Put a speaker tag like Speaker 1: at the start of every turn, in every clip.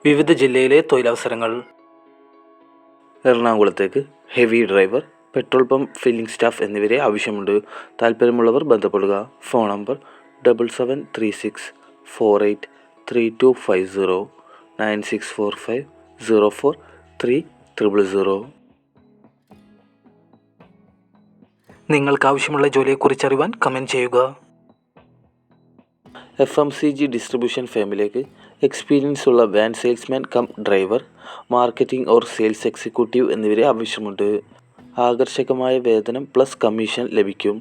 Speaker 1: വിവിധ ജില്ലയിലെ തൊഴിലവസരങ്ങൾ.
Speaker 2: എറണാകുളത്തേക്ക് heavy driver, petrol pump filling staff എന്നിവരെ ആവശ്യമുണ്ട്. താല്പര്യമുള്ളവർ ബന്ധപ്പെടുക. Phone number 7736483250 9645043000.
Speaker 1: നിങ്ങൾക്ക് ആവശ്യമുള്ള ജോലിയെക്കുറിച്ചറിയുവാൻ കമൻറ്റ് ചെയ്യുക.
Speaker 2: FMCG ഡിസ്ട്രിബ്യൂഷൻ ഫേമിലേക്ക് എക്സ്പീരിയൻസ് ഉള്ള van salesman cum driver, marketing or sales executive എന്നിവരെ ആവശ്യമുണ്ട്. ആകർഷകമായ വേതനം പ്ലസ് കമ്മീഷൻ ലഭിക്കും.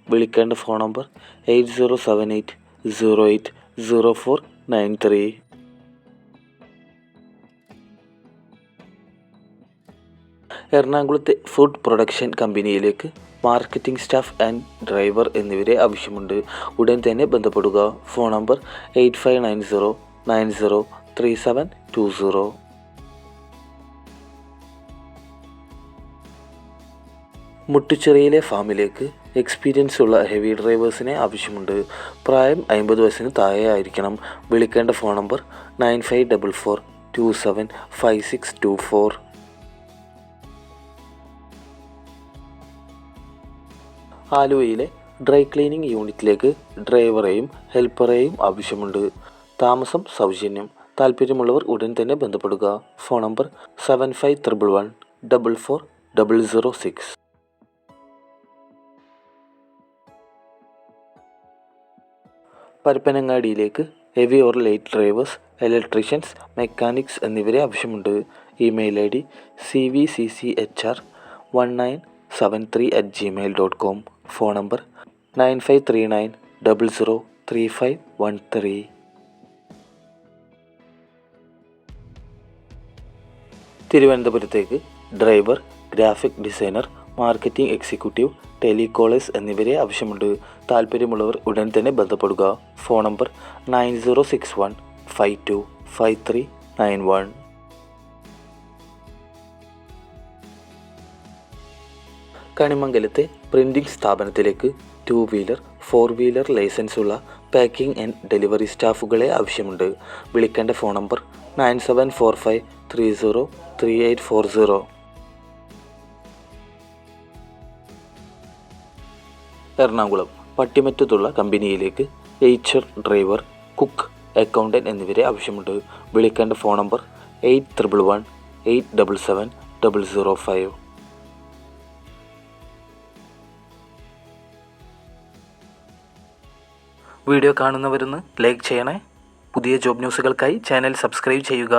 Speaker 2: വിളിക്കേണ്ട ഫോൺ നമ്പർ 8078080493. എറണാകുളത്തെ ഫുഡ് പ്രൊഡക്ഷൻ കമ്പനിയിലേക്ക് മാർക്കറ്റിംഗ് സ്റ്റാഫ് ആൻഡ് ഡ്രൈവർ എന്നിവരെ ആവശ്യമുണ്ട്. ഉടൻ തന്നെ ബന്ധപ്പെടുക. Phone number 8590903720. മുട്ടുച്ചിറയിലെ ഫാമിലേക്ക് എക്സ്പീരിയൻസ് ഉള്ള ഹെവി ഡ്രൈവേഴ്സിനെ ആവശ്യമുണ്ട്. പ്രായം 50 വയസ്സിന് താഴെ ആയിരിക്കണം. വിളിക്കേണ്ട ഫോൺ നമ്പർ 9544275624. ആലുവയിലെ ഡ്രൈ ക്ലീനിങ് യൂണിറ്റിലേക്ക് ഡ്രൈവറെയും ഹെൽപ്പറെയും ആവശ്യമുണ്ട്. താമസം സൗജന്യം. താല്പര്യമുള്ളവർ ഉടൻ തന്നെ ബന്ധപ്പെടുക. Phone number 7511144006. പരപ്പനങ്ങാടിയിലേക്ക് heavy or light drivers, electricians, mechanics എന്നിവരെ ആവശ്യമുണ്ട്. Email ID cvcchr1973@gmail.com. Phone number 9539003513. തിരുവനന്തപുരത്തേക്ക് driver, graphic designer, marketing executive, telecallers എന്നിവരെ ആവശ്യമുണ്ട്. താല്പര്യമുള്ളവർ ഉടൻ തന്നെ ബന്ധപ്പെടുക. Phone number 9061525391. കണിമംഗലത്തെ പ്രിൻറ്റിംഗ് സ്ഥാപനത്തിലേക്ക് 2 വീലർ 4 വീലർ ലൈസൻസ് ഉള്ള പാക്കിംഗ് ആൻഡ് ഡെലിവറി സ്റ്റാഫുകളെ ആവശ്യമുണ്ട്. വിളിക്കേണ്ട ഫോൺ നമ്പർ 9745303840. എറണാകുളം പട്ടിമറ്റത്തുള്ള കമ്പനിയിലേക്ക് HR ഡ്രൈവർ, കുക്ക്, അക്കൗണ്ടൻറ്റ് എന്നിവരെ ആവശ്യമുണ്ട്. വിളിക്കേണ്ട ഫോൺ നമ്പർ 8118777005.
Speaker 1: വീഡിയോ കാണുന്നവരൊന്ന് ലൈക്ക് ചെയ്യണേ. പുതിയ ജോബ് ന്യൂസുകൾക്കായി ചാനൽ സബ്സ്ക്രൈബ് ചെയ്യുക.